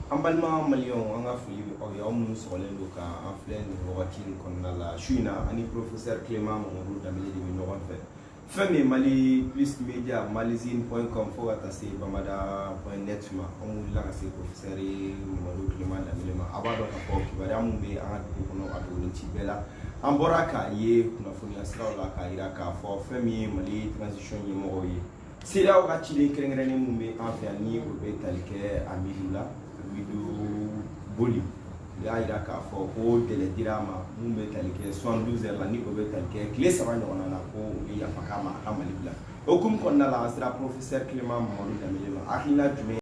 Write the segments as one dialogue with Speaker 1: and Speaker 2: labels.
Speaker 1: Ambalma Malion, Anga Fili, or Yamu Solendoka, and Flen, Roatin Conala, Shuna, and Professor Clement, Muru, Damili, Minovan. Femi Mali plus media malizine.com forward à ces bamada.net on l'a assez professeur Molu Clement Damilema abado ka qui va amumbe en ko ado tibela amboraka ye kuna funi asra la ka iraka fo Femi Mali transition ye mo ye sira o gachile krengere ne mumbe en fait ni o be talike amidula midu boli ya iraka fo ko tele dirama mumbe talike 72 heures la ni o be talike clé ça va nyona na ko ya fakama amali bla okum konna la asra professeur Clement Molu Damilema akina jume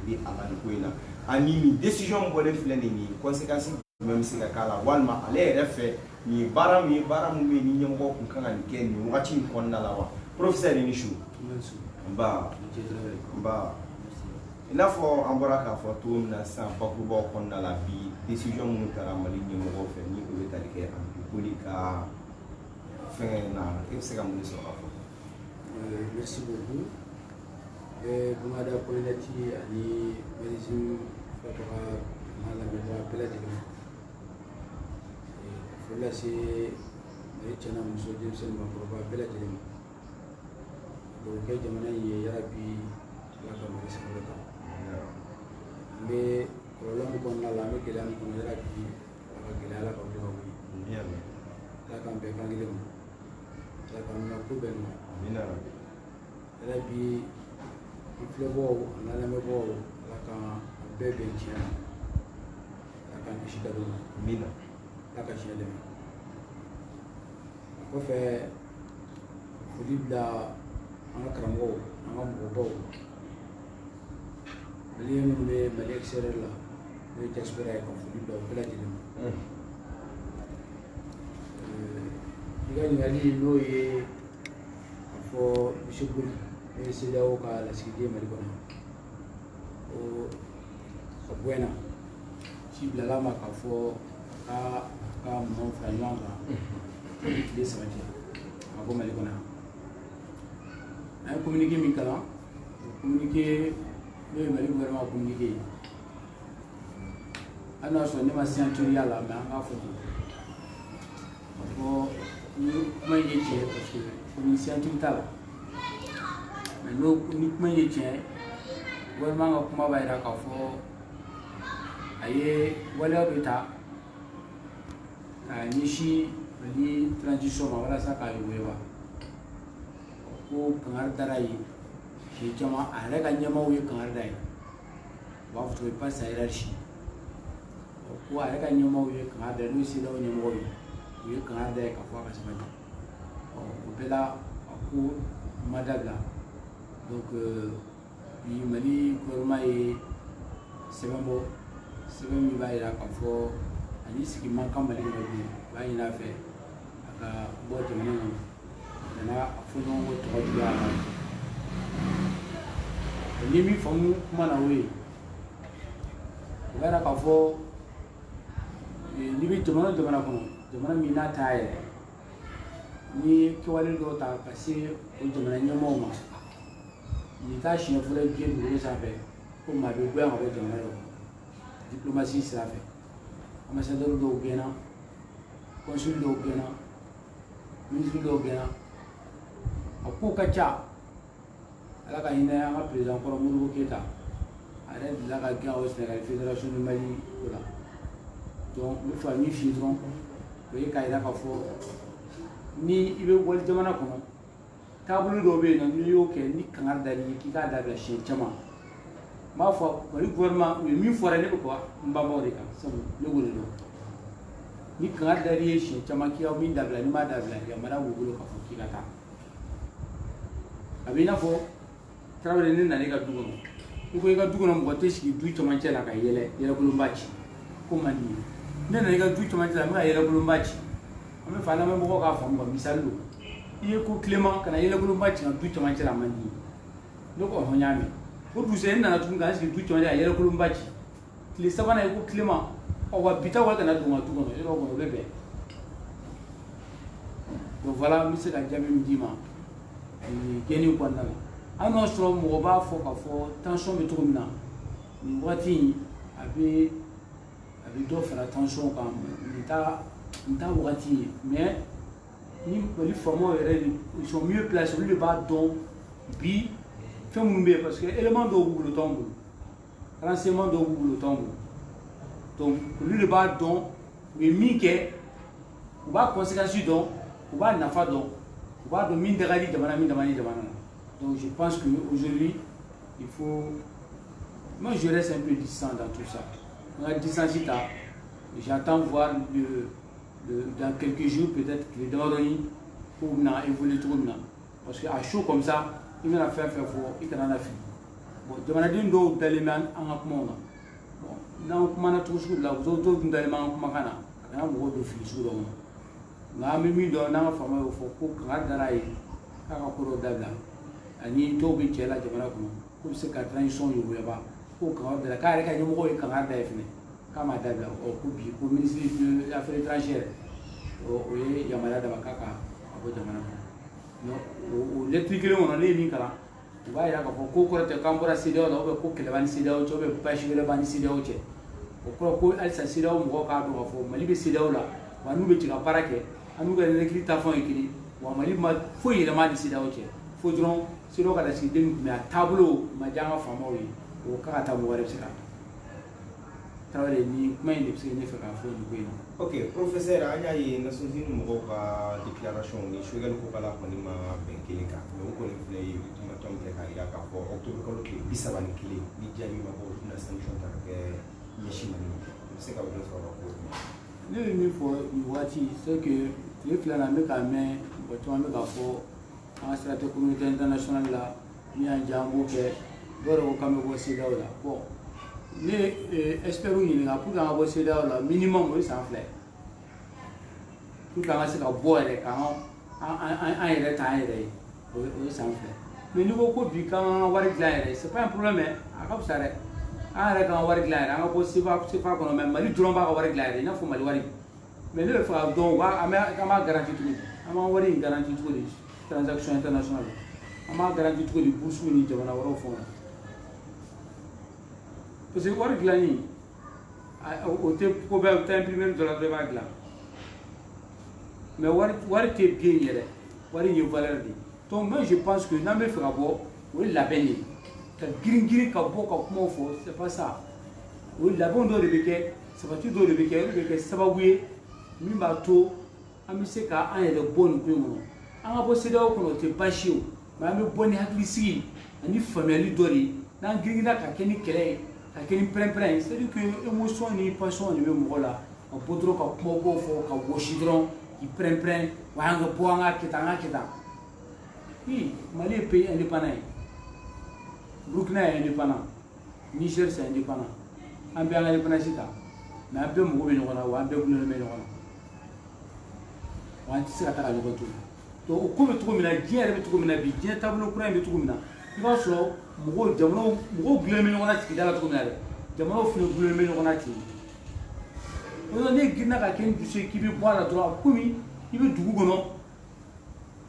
Speaker 1: de amali ko ina animi décision bo le flene ni conséquences même si la kala walma ale refe ni baram mi ni nyamko kun kan ni ken ni wati konna la wa professeur ni shu ba ina fo amboraka fo tum na sa pakubo konna la bi décision mun tara mali ni mo fe ni ko betalike am politika fena efsega mun so afo
Speaker 2: merci beaucoup bumada polati ani medicine fatara mala bedra pelati fola se chana muso jensen ma proba pelati do ke jamana ye yarabi la ka mo se ko me problem ko na la me kelam ko yarabi la ka la ko do la ka be kangile mo la ka na ko ben
Speaker 1: mina
Speaker 2: yarabi iflebo na la me bo la ka bebe chia la ka shida do
Speaker 1: mina
Speaker 2: la ka shida ko fe fulibla an karamɔgɔw an ka mɔgɔbaw maliyɛn minnu bɛ Mali extérieur la n'o ye diaspora ye ka foli bila u bɛɛ lajɛlen ma i ka ɲininkali n'o ye a fɔ monsieur Boli n'o ye CEDEAO ka lasigiden Mali kɔnɔ o a bonya ci bilala ma k'a fɔ ka minɛnw fara ɲɔgɔn kan tile 3 cɛ a ko Mali kɔnɔ yan an ye communiqué min kalan o communiqué n'o ye Mali gouvernement communiqué ye hali n'a sɔrɔ ne ma signature y'a la mais an k'a fɔ ten a fɔ ni kuma in ye tiɲɛ parce que komi signature t'a la mais ni kuma in ye tiɲɛ gouvernement ka kuma b'a jira k'a fɔ a ye waleya dɔ ta k'a ɲɛsin Mali transition ma walasa k'a yogoyoba ko kangari dara ye siɲɛ caman a yɛrɛ ka ɲɛmaaw ye kangari da ye u b'a fɔ cogo pas sa hiérarchie ko a yɛrɛ ka ɲɛmaaw ye kangari da ye n'o ye CEDEAO ɲɛmɔgɔw ye u ye kangari da ye k'a fɔ a ka sabali o bɛɛ la a ko ma dabila donc bi Mali gouvernement ye sɛbɛn bɔ sɛbɛn min b'a jira k'a fɔ ani sigi man kan Mali kɔnɔ bi u b'a ɲini a fɛ a ka bɔ jamana kɔnɔ maintenant a fɔ ɲɔgɔn ko tɔgɔ juguya la ni min faamu kuma na o ye o b'a jira k'a fɔ n'i bɛ jamana o jamana kɔnɔ jamana min n'a t'a yɛrɛ n'i ye kɛwale dɔw ta ka se o jamana ɲɛmɔgɔw ma nin t'a siɲɛ fɔlɔ ye diɲɛ dugukolo sanfɛ ko maa bɛ goya ka bɔ jamana dɔ kɔnɔ diplomasi sira fɛ ambassadeur dɔw gɛnna consul dɔw gɛnna ministre dɔw gɛnna a ko ka ca ala ka hinɛ an ka président kɔrɔ Modibo Keyita a yɛrɛ delila ka gɛn o Sénégal fédération du Mali ko la donc n bɛ fɛ ka min f'i ye dɔrɔn o ye k'a jira k'a fɔ ni i bɛ wali jamana kɔnɔ taabolo dɔw bɛ yen nɔ n'i y'o kɛ ni kangari da l'i ye k'i k'a dabila siɲɛ caman n b'a fɔ Mali gouvernement u ye min fɔra ne bɛ kɔ n banbaw de kan sabu ne b'o de dɔn ni kangari da l'i ye siɲɛ caman k'i ka min dabila n'i m'a dabila yamaruya b'u bolo k'a fɔ k'i ka taa a bɛ i n'a fɔ Tarawele ne nana i ka du kɔnɔ i ko i ka du kɔnɔ mɔgɔ tɛ sigi du cɛmancɛ la ka yɛlɛkolonba ci ko man di ye ne nana i ka du cɛmancɛ la n bɛ ka yɛlɛkolonba ci an bɛ fɛ an lamɛnbagaw k'a faamu ka misali don i ye ko tilema ka na yɛlɛkolonba ci ka du cɛmancɛ la man di ye ne ko ɔhɔn n y'a mɛn o dugusɛ ne nana tuguni k'an sigi du cɛmancɛ la yɛlɛkolonba ci tile sabanan i ko tilema wa bi ta wari kana don n ka du kɔnɔ yɔrɔ kɔnɔ o bɛ bɛn donc voilà n bɛ se ka jaabi min d'i ma gɛnni kɔnɔna la an no sɔrɔ mɔgɔ b'a fɔ ka fɔ tension bɛ cogo min na nin waati a bɛ dɔ fara tension kan nin t'a waati ye mais ni Mali faamaw yɛrɛ ils sont mieux placés olu de b'a dɔn bi fɛn minnu bɛ yen parce que élément dɔw b'u bolo t'anw bolo renseignement dɔw b'u bolo t'anw bolo donc olu de b'a dɔn u ye min kɛ u b'a conséquence dɔn u b'a nafa dɔn u b'a dɔn min da ka di jamana min dama ni jamana na donc je pense que aujourd'hui il faut moi je reste un peu distant dans tout ça on a distance là j'attends voir dans quelques jours peut-être que les Doroni pour évoluer tout le monde parce que à chaud comme ça il va faire fort il can en fini bon jamana din do daliman an ka kuma bon nan kuma na tusu la zo to daliman kuma kana kana mo do fi su do na mi do na fama yo fo ko kan dara yi ka ko ro dabla ani to bi cela jamana ko se ka transition yo ba ko kan dara ka re ka mo ko kan da fini kama dabla o ko bi ko ministre de affaires étrangères o ye yamara da bakaka abo jamana no o l'électrique le on ne min kala u b'a yira k'a fɔ ko kɔrɔ tɛ k'an bɔra CEDEAO la ko kɛlɛba ni CEDEAO cɛ basi wɛrɛ b'an ni CEDEAO cɛ o kɔrɔ ko halisa CEDEAO mɔgɔw k'a dɔn k'a fɔ Mali bɛ CEDEAO la wa n'u bɛ jɛ ka baara kɛ an n'u ka électrique taafan ye kelen wa Mali ma foyi yɛlɛma ni CEDEAO cɛ fo dɔrɔn CEDEAO ka lasigiden mais a taabolo ma diya an ka faamaw ye o k'a ka taa mɔgɔ wɛrɛ bɛ se ka Tarawele ni kuma in de bɛ se ne fɛ k'a fɔ nin ko in na.
Speaker 1: Ok, professeur an y'a ye Nations Unies mɔgɔw ka déclaration ni Choguel ko k'ala kɔni ma bɛn kelen kan mais o kɔni filɛ ye ultimatum kɛ k'a yira k'a fɔ octobre kalo tile 31 ni jaabi ma bɔ u bɛna sanction ta ka kɛ ɲɛsin Mali ma o bɛ se ka wele sɔrɔ ka fɔ
Speaker 2: ne bɛ min fɔ nin waati c'est que tile fila na n bɛ k'a mɛn mɔgɔ caman bɛ k'a fɔ an ka sira tɛ communauté internationale la min y'an diya an b'o kɛ dɔw yɛrɛ ko k'an bɛ bɔ CEDEAO la bon ne expert ɲininka pour que an ka bɔ CEDEAO la minimum o ye san fila ye pour que an ka se ka bɔ yɛrɛ k'an yɛrɛ ta an yɛrɛ ye o ye san fila mais n'i ko ko bi k'an ka wari dilan yɛrɛ c'est pas un problème a ka fisa dɛ an yɛrɛ k'an ka wari dilan yɛrɛ an ka bɔ CFA kɔnɔ mais Mali dɔrɔn b'a ka wari dilan yɛrɛ i n'a fɔ Mali wari mais ne bɛ fɛ ka dɔn an b'a garanti cogo di an b'an wari in garanti cogo di transaction internationale an b'a garanti cogo di bourse ni jamana wɛrɛw fɛnw na parce que wari dilanni o tɛ ko bɛɛ o tɛ imprimer dɔrɔn bɛɛ b'a dilan mais wari tɛ bien yɛrɛ wari ye valeur de donc moi je pense que n'an bɛ fɛ ka bɔ o ye labɛn de ka girin ka bɔ ka kumaw fɔ c'est pas ça o ye labɛn dɔw de bɛ kɛ sabati dɔw de bɛ kɛ olu bɛ kɛ sababu ye min b'a to an bɛ se ka an yɛrɛ bɔ nin ko in kɔnɔ an ka bɔ CEDEAO kɔnɔ o tɛ baasi ye mais an bɛ bɔ ni hakilisigi ani faamuyali dɔ de ye n'an girinna ka kɛ ni kɛlɛ ye ka kɛ ni pɛrɛn-pɛrɛn ye c'est à dire que émotion ni passion de bɛ mɔgɔ la ka bɔ dɔrɔn ka kumabaw fɔ ka wɔsi dɔrɔn k'i pɛrɛn-pɛrɛn wa an ka bɔ an ka kɛ tan an ka kɛ tan oui Mali ye pays indépendant ye Burkina est indépendant Niger c'est indépendant an bɛ an ka indépendance ta mais an bɛɛ mago bɛ ɲɔgɔn na wa an bɛɛ gulonnen bɛ ɲɔgɔn na wa an tɛ se ka taa ka ɲɔgɔn to donc o ko bɛ cogo min na diɲɛ yɛrɛ bɛ cogo min na bi diɲɛ taabolo kura in bɛ cogo min na i b'a sɔrɔ jamanaw gulonnen bɛ ɲɔgɔn na sigida la cogo min na dɛ jamanaw fana gulonnen bɛ ɲɔgɔn na ten o la ne girinna ka kɛ ni dusu ye k'i bɛ bɔ a la dɔrɔn komi i bɛ dugu kɔnɔ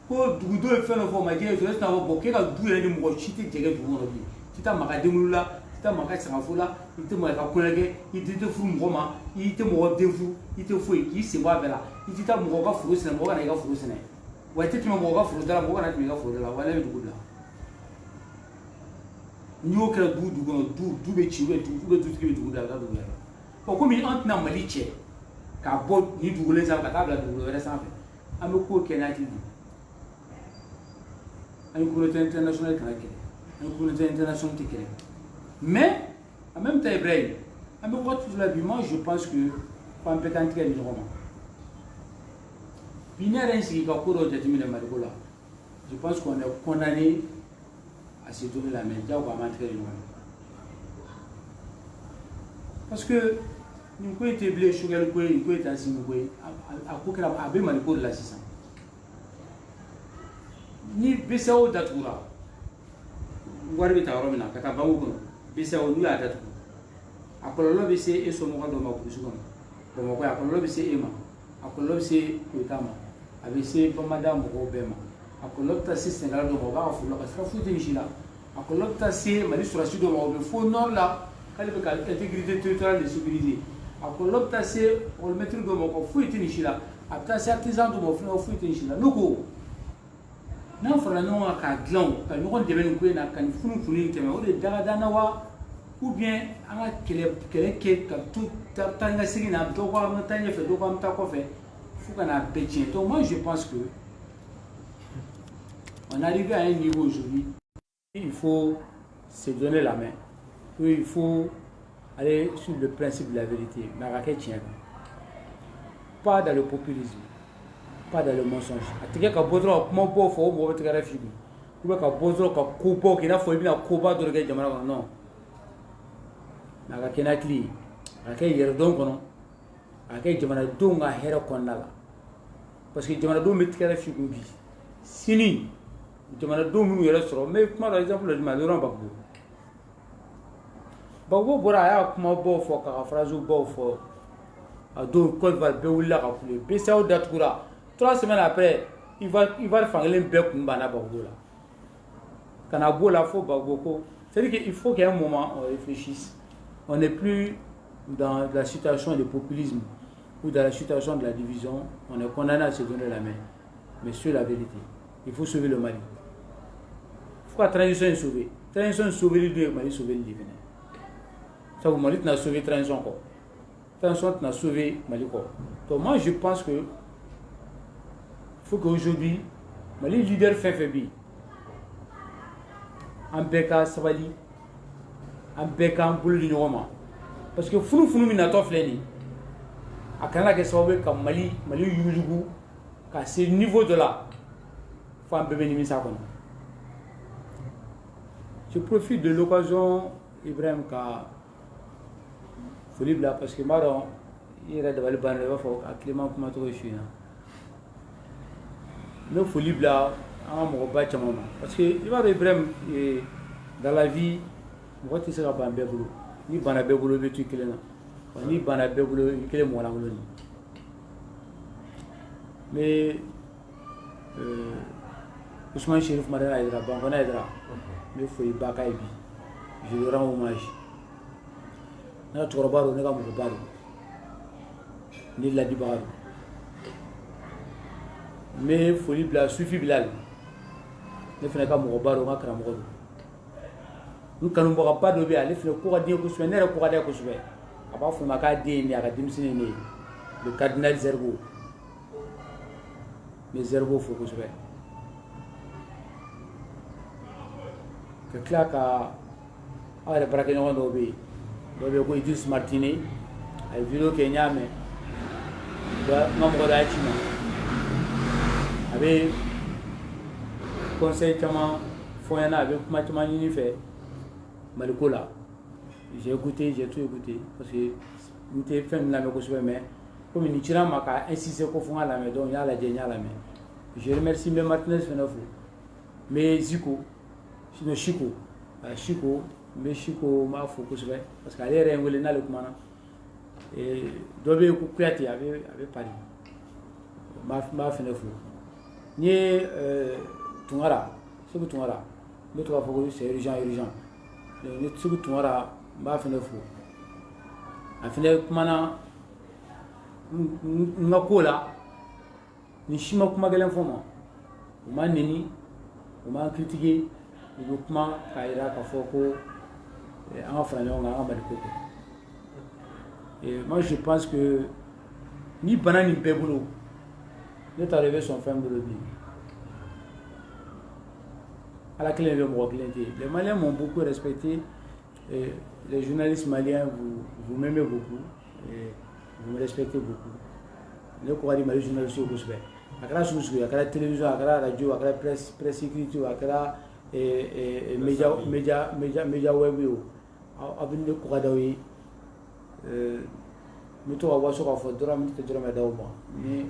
Speaker 2: ko dugudenw ye fɛn dɔ fɔ ma diɲɛ ye dɔrɔn e tɛna fɔ bɔn k'e ka du yɛrɛ ni mɔgɔ si tɛ jɛgɛ dugu kɔnɔ bilen i tɛ maga denwulu la i tɛ maga sagafo la i tɛ maga kɔɲɔ kɛ i tɛ furu mɔgɔ ma i tɛ mɔgɔ den furu i tɛ foyi k'i sen bɔ a bɛɛ la i tɛ taa mɔgɔ ka foro sɛnɛ mɔgɔ kana i ka foro sɛnɛ wa i tɛ tɛmɛ mɔgɔ ka foro da la mɔgɔ kana tɛmɛ i ka foro da la wa ne bɛ dugu bila n'i y'o kɛra dugu kɔnɔ du bɛ ci dutigi bɛ dugu bila a bɛ taa dugu wɛrɛ la komi an tɛna Mali cɛ k'a bɔ nin dugulen sanfɛ ka taa bila dugu wɛrɛ sanfɛ an bɛ ko kɛ n'a hakili de an ye communauté internationale kana kɛlɛ an ye communauté internationale tɛ kɛlɛ mais en même temps Ibrahim an bɛ waati dɔ la bi moi je pense que f'an bɛɛ k'an tigɛ di ɲɔgɔn ma bi ne yɛrɛ ye n sigi ka ko dɔ jateminɛ Mali ko la je pense qu'on est condamné à se donner la main diyagoya an b'an tigɛ di ɲɔgɔn ma parce que nin ko in tɛ bilen Choguel ko ye nin ko in tɛ Asimi ko ye a ko kɛra a bɛ Mali ko de la sisan ni BCEAO datugura wari bɛ ta yɔrɔ min na ka taa banque kɔnɔ BCEAO n'u y'a datugu a kɔlɔlɔ bɛ se e somɔgɔ dɔ ma burusi kɔnɔ Bamakɔ a kɔlɔlɔ bɛ se e ma a kɔlɔlɔ bɛ se Koyita ma a bɛ se Bamada mɔgɔw bɛɛ ma a kɔlɔlɔ bɛ taa se Sɛnɛgali dɔ ma o b'a ka foro la ka sira foyi tɛ misi la a ko lobta se mali surasi do ma be fo nord la kali be ka intégrité territoriale de sécurité a ko lobta se o mettre do ma ko fu itini shila a ta se artisan do mo fu itini shila loko n'a fɔra ɲɔgɔn kan k'a dilan ka ɲɔgɔn dɛmɛ nin ko in na ka nin funu in tɛmɛ o de ye dagadana wa ou bien an ka kɛlɛ kɛ ka to taa ni ka segin na dɔ ko an bɛ taa ɲɛfɛ dɔ ko an bɛ taa kɔfɛ fo ka n'a bɛɛ tiɲɛ donc moi je pense que on est arrivé à un niveau aujourd'hui il faut se donner la main il faut aller sur le principe de la vérité mais a ka kɛ tiɲɛ kan pas dans le populisme pas dans le mensonge a tigɛ ka bɔ dɔrɔn ka kuma bɔ fɔ o mɔgɔ bɛ tigɛ yɛrɛ fili ou bien ka bɔ dɔrɔn ka ko bɔ kɛ i n'a fɔ i bɛna koba dɔ de kɛ jamana kɔnɔ non mais a ka kɛ n'hakili ye a ka kɛ yɛrɛdɔn kɔnɔ a ka kɛ jamanadenw ka hɛrɛ kɔnɔna la parce que jamanadenw bɛ tigɛ yɛrɛ fili bi sini jamanadenw minnu yɛrɛ sɔrɔ n bɛ kuma dɔ exemple dɔ di ma Laurent Gbagbo Gbagbo bɔra a y'a kuma baw fɔ k'a ka phrase baw fɔ a don Côte d'Ivoire bɛɛ wulila ka kule BCEAO datugura 3 semaines après, Ivoire fankelen bɛɛ kun banna Gbagbo la. Ka na b'o la fo Gbagbo ko. C'est-à-dire qu'il faut qu'à un moment on réfléchisse. On n'est plus dans la situation de populisme ou dans la situation de la division. On est condamné à se donner la main. Mais sur la vérité, il faut sauver le Mali. Il faut que la transition est sauvée. La transition est sauvée, le Mali sauver le Libanais. Ça vous Mali n'a sauvé la transition quoi. La transition n'a sauvé Mali quoi. Donc moi je pense que il faut qu'aujourd'hui, les leaders font faiblir. En Beka Sabali, en Beka Boule du Nord. Parce que Founou Minato Fleni, à Canada, comme Mali Yujugu, à ce niveau de là, il faut un bébé Nimisakon. Je profite de l'occasion, Ibrahim, car il faut parce que Maron, il y a des balles à Clément Kumato et Chine. Ne faut pas là en mɔgɔba caman ma parce que i b'a dɔn Ibrahim dans la vie mɔgɔ tɛ se ka ban bɛɛ bolo ni bana bɛɛ bolo i bɛ to i kelen na wa ni bana bɛɛ bolo i kelen mɔgɔ lankolon ni mais Ousmane Chérif Madela Aïdara Bankona Aïdara n bɛ foli ba k'a ye bi je lui rends hommage ne ka cɛkɔrɔba don ne ka mɔgɔba don ne ladibaga don. Mais foli bila Sufi Bilal ne fana ka mɔgɔba don n ka karamɔgɔ don n kanubagaba dɔ bɛ yen ale fana ko ka di n ye kosɛbɛ ne yɛrɛ ko ka di a ye kosɛbɛ a b'a fɔ ma k'a den ye nin ye a ka denmisɛnnin ne ye le cardinal Zerbo n bɛ Zerbo fo kosɛbɛ ka tila ka aw yɛrɛ baarakɛɲɔgɔn dɔw bɛ yen dɔw bɛ yen ko Idriss Martine a ye vidéo kɛ n y'a mɛn n ka mɔgɔ dɔ y'a ci ma. Avec conseil caman fɔ avec kuma caman ɲini fɛ Maliko la j'ai écouté j'ai tout écouté parce que n tɛ fɛn min lamɛn kosɛbɛ mais comme nin cira n ma ka insister ko fo n ka lamɛn donc n y'a lajɛ n y'a lamɛn je remercie M. Martinez fana fo n bɛ Ziko sinon Chiko Chiko n bɛ Chiko n b'a fo kosɛbɛ parce que ale yɛrɛ ye n wele n'ale kumana dɔ bɛ yen ko Kuyate a bɛ Paris n b'a fana fo. Ni Tungara, Segu Tungara, ne to k'a fɔ ko c'est urgent ni Segu Tungara n b'a fana fo a fana kumana n ka ko la ni si ma kuma gɛlɛn fɔ ma u ma neni u ma critiquer u bɛ kuma k'a jira k'a fɔ ko an ka fara ɲɔgɔn kan an ka Mali ko kɛ et moi je pense que ni bana nin bɛɛ bolo ne t'a dɔn i bɛ sɔn fɛn bolo bi ala kelen bɛ mɔgɔ kelen tɛ les Maliens m'ont beaucoup respecté les journalistes maliens vous m'aimez beaucoup et vous me respectez beaucoup ne ko ka di Mali journalistes kosɛbɛ a kɛra sugu sugu a kɛra télévision a kɛra radio a kɛra presse écrite a kɛra média web o aw bɛ ne ko ka d'aw ye n bɛ to ka waso k'a fɔ dɔrɔn n tɛ dɔrɔmɛ d'aw ma ni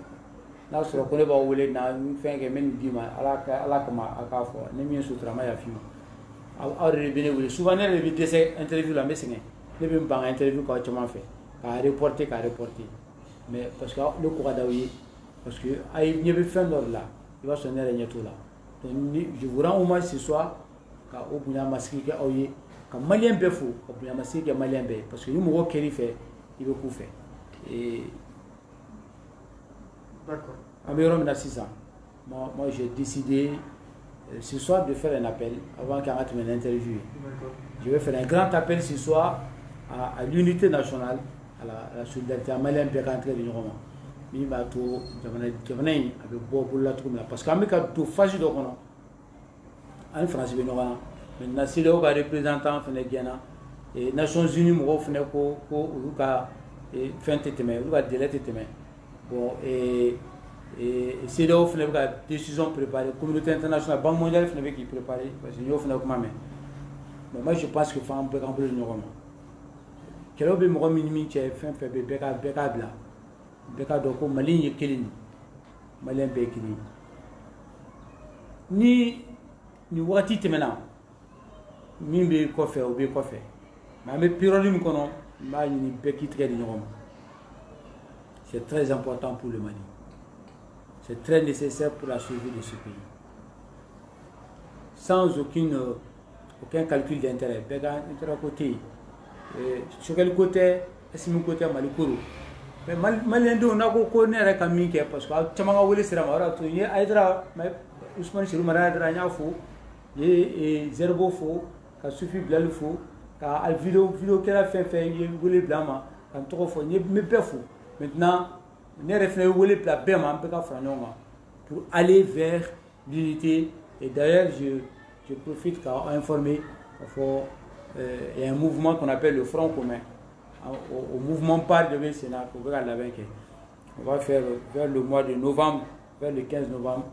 Speaker 2: n'a sɔrɔ ko ne b'aw wele na fɛn kɛ n bɛ nin d'i ma ala kama a k'a fɔ ne min ye sutura ma yafi ma aw de bɛ ne wele souvent ne yɛrɛ de bɛ dɛsɛ interview la n bɛ sɛgɛn ne bɛ n ban ka interview k'aw caman fɛ k'a reporter mais parce que ne ko ka d'aw ye parce que a ye ɲɛ bɛ fɛn dɔ de la i b'a sɔrɔ ne yɛrɛ ɲɛ t'o la donc je vous rends hommage ce soir ka o bonya masigi kɛ aw ye ka malien bɛɛ fo ka bonya masigi kɛ malien bɛɛ parce que ni mɔgɔ kɛr'i fɛ i bɛ k'u fɛ
Speaker 3: D'accord.
Speaker 2: En meilleur moi j'ai décidé ce soir de faire un appel avant qu'on ait une interview. Je vais faire un grand appel ce soir à l'unité nationale, à la solidarité à Malien pour rentrer dans le roman. Mais il va tout, avec beaucoup de trucs là. Parce qu'on a tout facile donc en France ben on maintenant si le représentant fait Ghana et Nations Unies mo fait ko ka fin tétémé ou ka délai tétémé bon et c'est là où fait la décision préparée communauté internationale banque mondiale fait qui préparer parce que yo fait comme mais moi je pense que faut un peu remplir le roman kelo be mo minimi che fin fait beka bla do ko mali ye kelini mali be kelini ni wati temena min be ko fe o be ko fe ma me période mi kono ma ni be ki très ñom c'est très important pour le Mali, c'est très nécessaire pour la survie de ce pays sans aucun calcul d'intérêt bega intérêt côté sur quel côté est-ce mon côté Mali koro mais malien do na ko ne rek ami ke parce que chamanga wole sira mara to ye aidra mais Ousmane Chirou mara dra nya fo ye zerbo fo ka sufi blal fo ka al vidéo que la fait ye wole blama kan to fo ye me pefo maintenant ne refne wole pla bema pe ka franonga pour aller vers l'unité et d'ailleurs je profite car informer il y a un mouvement qu'on appelle le Front commun au mouvement par de Sénat on va faire vers le mois de novembre vers le 15 novembre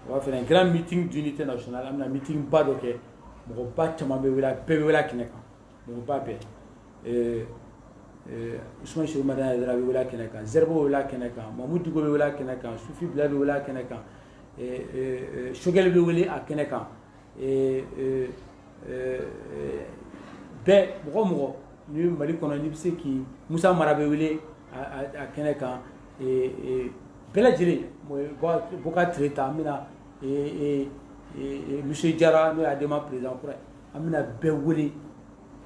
Speaker 2: on va faire un grand meeting d'unité nationale un meeting pas donc mon pas chamambe wala bebe wala kineka mon pas pe Ousmane Chirou madana dra wala kineka zerbo wala kineka Mamoudou go wala kineka Soufi Blal wala kineka Shogel be wala kineka be mo ni Mali kono ni bise ki Moussa Marabe wele a kene kan bela jire mo boka treta amina monsieur Diarra no adema président pour amina be wele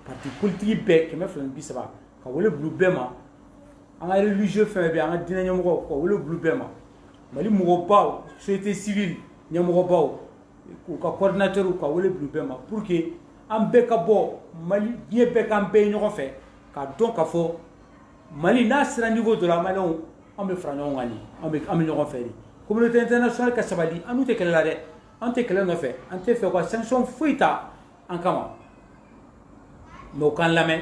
Speaker 2: parti politique be ke me flan bi saba ka wele blue bema an religieux fe be an dina nyamo ko wele blue bema Mali mo ba société civile nyamo ba ko ka coordinateur ko wele blue bema pour que an bɛɛ ka bɔ Mali diɲɛ bɛɛ k'an bɛɛ ye ɲɔgɔn fɛ k'a dɔn k'a fɔ Mali n'a sera niveau dɔ la Maliens an bɛ fara ɲɔgɔn kan de an bɛ ɲɔgɔn fɛ de communauté internationale ka sabali an n'u tɛ kɛlɛ la dɛ an tɛ kɛlɛ nɔfɛ an tɛ fɛ ka sanction foyi ta an kama mais u k'an lamɛn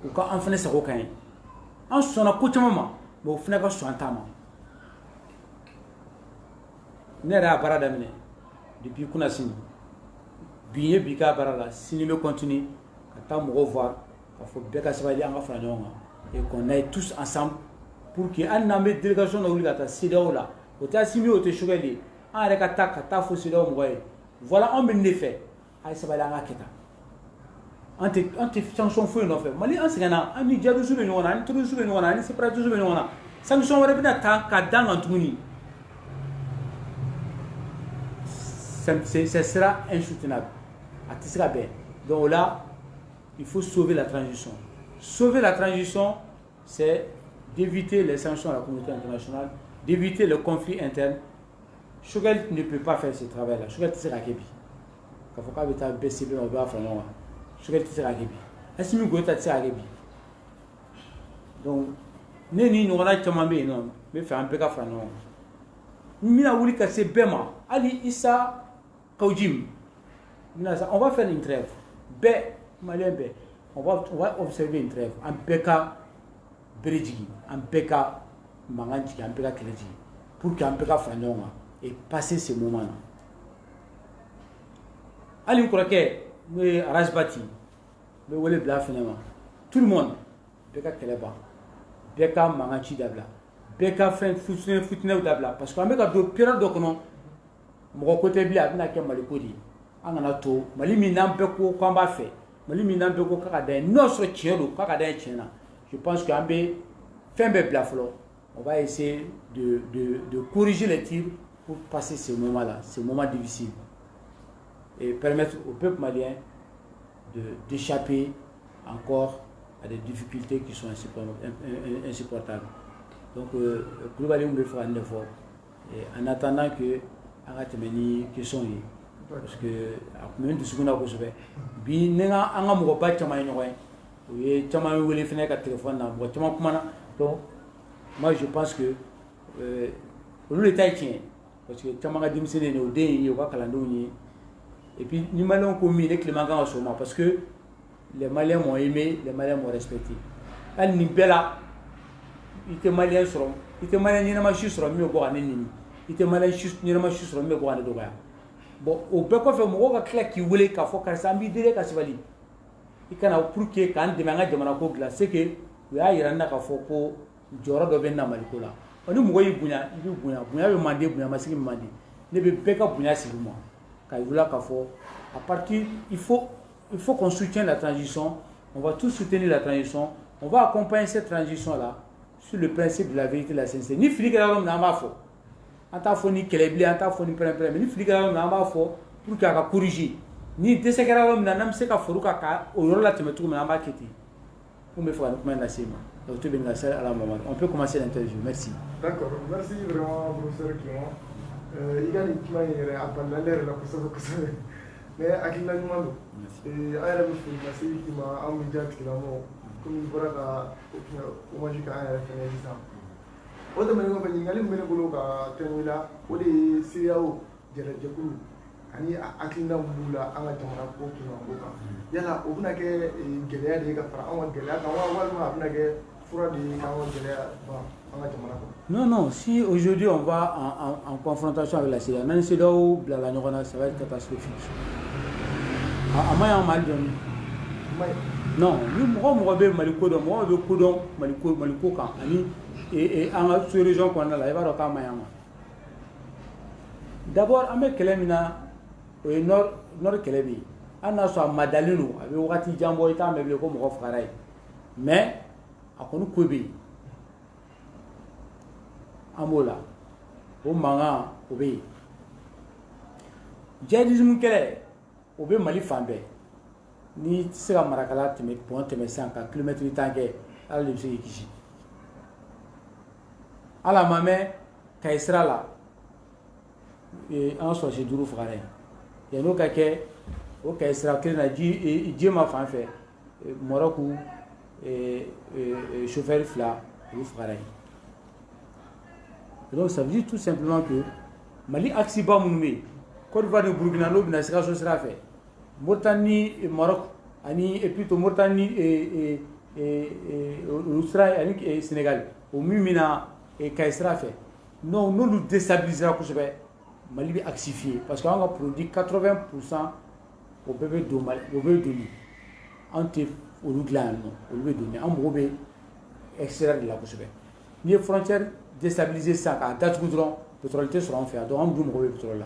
Speaker 2: u ka an fana sago ka ɲi an sɔnna ko caman ma mais u fana ka sɔn an ta ma ne yɛrɛ y'a baara daminɛ depuis kunasini bien bika barala si nous continuer à voir il faut bien qu'à et qu'on aille tous ensemble pour que un amé délégation na obligatoire CEDEAO là au tasimi au teshogeli en rekata kata fo CEDEAO moye voilà on ben fait ay sabala ngaketa ante sanction fo no fait mali ansigana ani jadu sube no na ni turu sube no na ni separatu sube no na sanction wala bina ta ka danga tumuni ce sera insoutenable. Donc là, il faut sauver la transition. Sauver la transition, c'est d'éviter les sanctions à la communauté internationale, d'éviter le conflit interne. Choguel ne peut pas faire ce travail-là. Choguel sera kébi. Quand on a BCB, on va faire non. Choguel sera kébi. Est-ce que nous goûtons sera kébi? Donc, nous on a chamamé non, mais faire un peu de faire non. Nous avons voulu casser Bema, Ali Issa Kaujim. On va faire une trêve. On va observer une trêve. En Peka Beredjigi, en Peka Manganjigi, en Peka Keledji. Pour qu'en Peka Fanonga et passer ce moment-là. Ali Kourake, nous Rajbati, nous voulons Blafenema. Tout le monde, Peka Keleba, Peka Manganchi Dabla, Peka Futne Dabla. Parce qu'on a deux périodes de conon. Mon côté bien, on a qu'un malikodi. On a tout. Mali minam peko combat fait. Mali minam peko kakada. Notre tchèlo kakada tchèna. Je pense qu'un bé fin bé plaflo. On va essayer de corriger les tirs pour passer ce moment-là, ce moment difficile. et permettre au peuple malien d'échapper encore à des difficultés qui sont insupportables. Donc, Koulibaly me fera un effort. En attendant que Angatemeni question parce que même de ce qu'on a reçu, bi n'enga anga mo ba chama nyoy oui chama wele fene ka téléphone na bo chama kuma donc moi je pense que le taille tient parce que chama ga dimsene ne odé yi ko kala ndo ni et puis ni malon ko mi les Clément Gan au parce que les Maliens m'ont aimé, les Maliens m'ont respecté. Al ni bela ite Malien soro ite Malien ni na ma sur mi ko aneni ite Malien ni na ma sur mi ko ane do ga bon au peu ko fe mo ko kla ki wele ka fo ka sambi dire ka sibali ikana pour que kan de manga jamana ko gla c'est que ya yirana ka fo ko joro do ben na maliko la oni mo yi bunya be mande bunya masiki mande ne be beka bunya si mo ka yula ka fo à partir il faut qu'on soutienne la transition, on va tous soutenir la transition, on va accompagner cette transition là sur le principe de la vérité et de la sincérité. Ni flic là l'homme n'a pas faux. Anta fo ni kelebli anta fo ni prendre mais ni flic là l'homme n'a pas faux pour qu'il a corriger. Ni désekera l'homme n'a même se ka foruka ka o yoro la temetu n'a pas kiti. On me fera comment la sema. Donc tu viens à la maman. On peut commencer l'interview. Merci.
Speaker 3: D'accord. Merci vraiment professeur Clément. Il y a des qui m'ont appelé l'air la cosa. Mais akila nyuma do ayara bi fu na sai ki ma an mi jati kila mo kun bora ka o ma jika ayara fene bisa o da mene ko bani ngali mene ko ka tenwila o de siriyawo jere jakulu ani akila bula an ga jamana ko kino ko ka yala o buna ke geleya de ka fara an wa geleya ka wa ma buna ke fura de ka wa geleya ba an ga jamana ko
Speaker 2: non, si aujourd'hui on va en confrontation avec la Syrie, même si la Nyorona, ça va être catastrophique. À moi, en Mali, non, nous, moi, Maliko, et en sur région qu'on a là, il va y avoir d'abord, à mes Kélémina, au nord Kélébi, on a soit Madalino, avec Wati Jambo, et un meuble comme Rofraray. Mais, à Konukobi, amola o manga obe jihadisme kele obe Mali fambe ni sera marakala teme point teme 100 km tanke ala le sey kishi ala mame kaisra la et en so je duru frère ya no ka ke o kaisra kele na ji ma fan fe Morocco chauffeur fla ou frère. Donc ça veut dire tout simplement que Mali Axiba Moumé, Côte d'Ivoire de Burkina Faso, Nasira sera fait. Mauritanie et Maroc, et plutôt Mauritanie et l'Australie et Sénégal, au Mumina et Kaïsra fait. Non, nous déstabilisera pour ce faire. Mali est axifié parce qu'on a produit 80% au bébé de Mali, au bébé de lui. Ante au Luglan, au bébé de lui, en bébé extérieur de la pour ce faire. Les frontières déstabiliser ça quand date goudron pétrole sera en fait donc on doit me pétrole là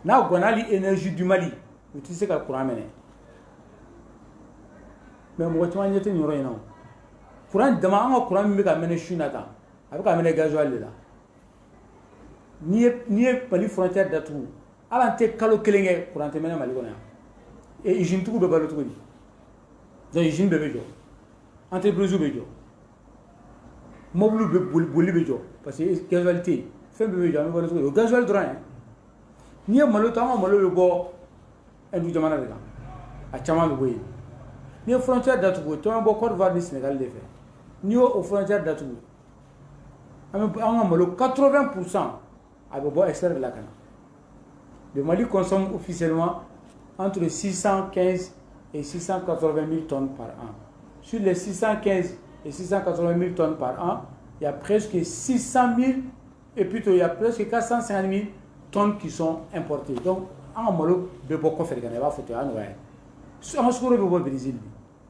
Speaker 2: na gonali énergie du Mali où tu sais que le courant mené mais moi tu m'as dit non rien courant demain on courant me ka mené china ta avec ka mené gasoil là ni Mali frontière date où ala te kalo kelenge courant te mené Mali gona et usine tout be balo tout ni donc usine bébé jo entreprise bejo mobile boli bejo parce que casualité fait bejo am bolo to gasoil droit ni malo tama malo le go endu jamana de a chama be boy ni frontière datu go to bo Côte d'Ivoire ni Sénégal de fait ni au frontière datu am malo 80% a bo extérieur de la Cana. Le Mali consomme officiellement entre 615 et 680 000 tonnes par an. Sur les 615 et 680 000 tonnes par an, il y a presque 600 000 et plutôt il y a presque 450 000 tonnes qui sont importées. Donc, en Malo, il y a beaucoup de choses qui sont faites. En ce moment, au Brésil,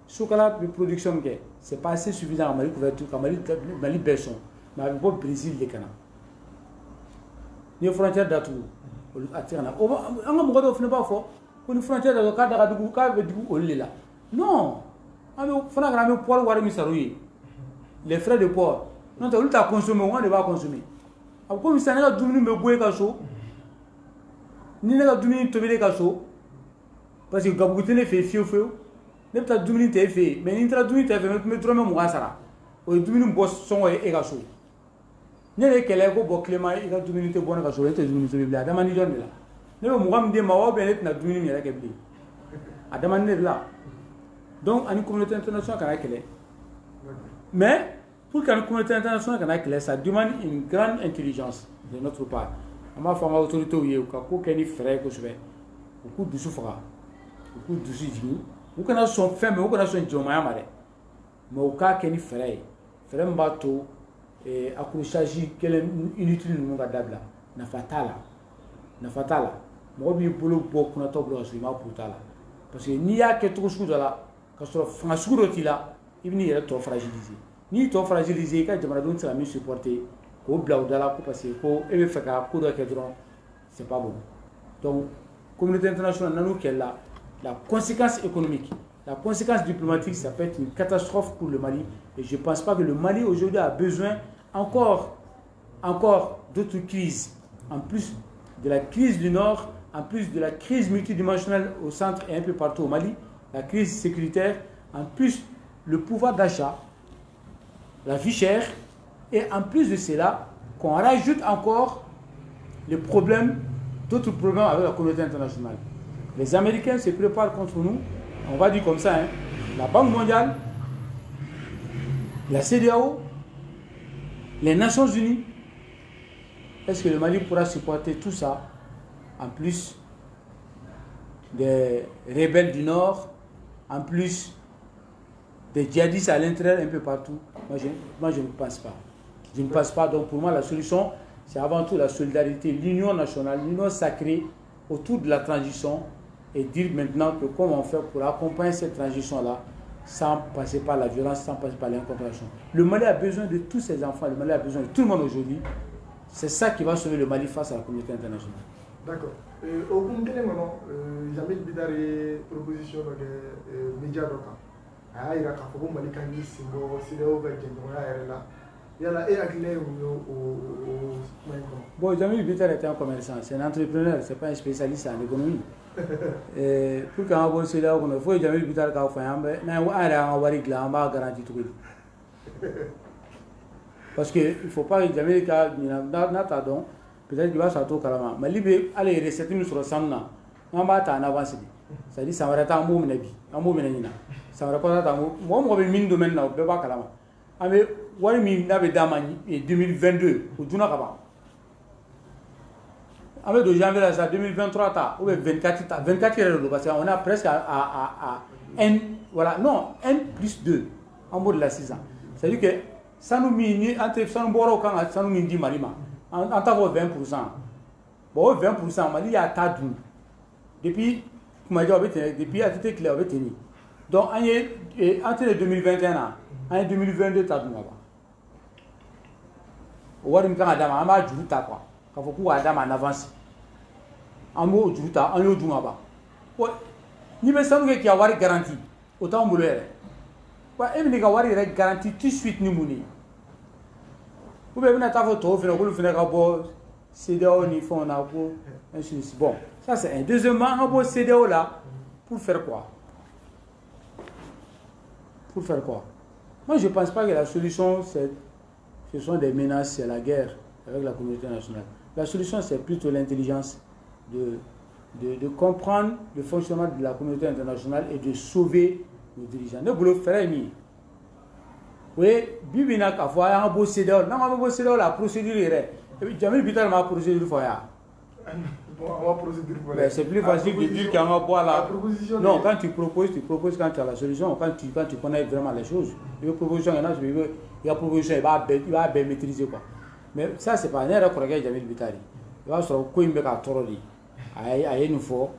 Speaker 2: ce que la production est, ce n'est pas assez suffisant en Mali couverture, en Mali Besson, mais avec le Brésil, les Canadiens. Les frontières d'Atou, à Tirana. On va me pas fort. Une frontière d'Atou, quand on a dit là. Non! Les frais de port. Non, tu as consommé, on ne va consommer. Comme ça, on a 12 000 me boué casso. Ni on a 12 000 tomber casso. parce que Gabougoute ne fait fio ne peut être dumuni te fait mais ni tra dumuni te fait mais trop même sara o dumuni boss son e ga so ne le kele ko bo clément e ga dumuni te bona ga so te dumuni te bla dama ni jonne la ne mo ngam de ma wo be net na dumuni ni la ke bli adama ne la donc ani communauté internationale kana kele mais pour qu'une communauté internationale kana kele ça demande une grande intelligence de notre part ama fama autorité ou ye ko keni frère ko sobe ko dusu faga ko dusu jini ou kana son femme ou kana son joma yamare mais au cas keni frère mbato accrochage kelen inutile no ga dabla na fatala mo bi bolo bo kuna to blo so ma putala parce que ni ya ke to suku dala ka so fanga suku rotila ibni yere to fragiliser ni to fragiliser ka jamana don tsala mi supporter ko bla dala ko parce que ko e be faka ko do ke dron c'est pas bon donc communauté internationale nanou kella la conséquence économique, la conséquence diplomatique, ça peut être une catastrophe pour le Mali. Et je ne pense pas que le Mali aujourd'hui a besoin encore d'autres crises. En plus de la crise du Nord, en plus de la crise multidimensionnelle au centre et un peu partout au Mali, la crise sécuritaire, en plus le pouvoir d'achat, la vie chère, et en plus de cela, qu'on rajoute encore les problèmes, d'autres problèmes avec la communauté internationale. Les Américains se préparent contre nous, on va dire comme ça, hein. La Banque mondiale, la CEDEAO, les Nations Unies. Est-ce que le Mali pourra supporter tout ça, en plus des rebelles du Nord, en plus des djihadistes à l'intérieur, un peu partout? Moi, je ne pense pas. Je ne pense pas. Donc, pour moi, la solution, c'est avant tout la solidarité, l'union nationale, l'union sacrée autour de la transition, et dire maintenant que comment on fait pour accompagner cette transition-là sans passer par la violence, sans passer par l'incompréhension. Le Mali a besoin de tous ses enfants, le Mali a besoin de tout le monde aujourd'hui. C'est ça qui va sauver le Mali face à la communauté internationale.
Speaker 3: D'accord. Au bout de moment, Jamil Bidari proposition de médias d'Oka. Ah, il a qu'à faire Mali Kani, c'est le haut là. Il y a la réaclée au
Speaker 2: bon, Jamil Bidari était un commerçant, c'est un entrepreneur, c'est pas un spécialiste en économie. Pour qu'on ait c'est là qu'on faut jamais plus tard qu'à faire mais on a un wari glam ba garantie tout parce que il faut pas jamais qu'à n'ata donc peut-être qu'il va s'attendre carrément mais libé aller recette nous sur sanna on va ta en avance ça dit ça va être un mot menabi un mot menina ça va pas ta mot moi be min domaine na be ba kalama ame wari mi na be damani 2022 ou duna kaba avec de janvier à 2023 ta ou 24 heures parce qu'on a presque à N voilà non N plus 2 en mode de la 6 ans c'est à dire que ça nous mini entre ça nous boro quand ça nous mini malima en tant que 20% bon 20% Mali y a ta dou depuis comment dire depuis ATT clair avec tenu donc entre 2021 en 2022 ta dou là-bas wari quand adama ama juta quoi quand faut adama en avance en mot juta en yo dungaba ni be sanu ke ya wari garantie autant mbolo yere quoi et ni ga wari re garantie tout de suite ni muni ou be na ta photo fina ko fina ka bo CDO ni fond na ko ainsi bon ça c'est un deuxièmement un bo CDO là pour faire quoi moi je pense pas que la solution ce sont des menaces, c'est la guerre avec la communauté nationale. La solution, c'est plutôt l'intelligence de comprendre le fonctionnement de la communauté internationale et de sauver nos dirigeants. Nous voulons faire une. Oui, Bibina a fait un beau CDO. Non, un beau CDO, la procédure est. Jamil Bital m'a procédure pour ça. C'est plus facile de dire qu'il y a un bois là. Non, quand tu proposes quand tu as la solution, quand tu connais vraiment les choses. Il y a proposition, il y a proposition, il va bien maîtriser quoi. Mais ça, c'est pas un erreur pour regarder Jamil Bitari. Il va se retrouver avec un toro. Il nous faut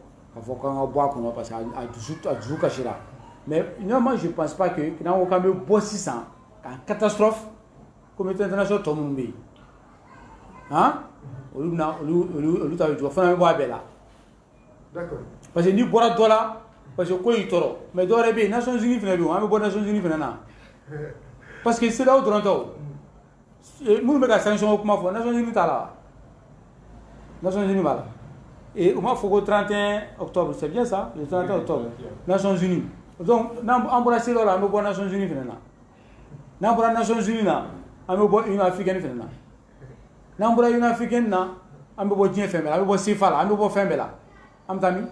Speaker 2: qu'on boit parce qu'à du cachera. Mais normalement, je ne pense pas que dans aucun cas, bosser ça, en catastrophe, comme international, tout le monde. Hein?
Speaker 3: D'accord.
Speaker 2: Parce que ni boira dola parce que quoi il toro mais doit rebe Nations Unies fena do am bo Nations Unies fena na parce que c'est là où dronto et nous me ga sanction kuma fo Nations Unies tala Nations Unies mala Et on m'a fait au 31 octobre, c'est bien ça, le 31 octobre, Nations Unies. Donc, on a embrassé les Nations Unies. On a embrassé les Nations Unies, on a embrassé l'Union africaine. On a embrassé l'Union africaine, on a embrassé l'Union africaine, on a embrassé l'Union africaine.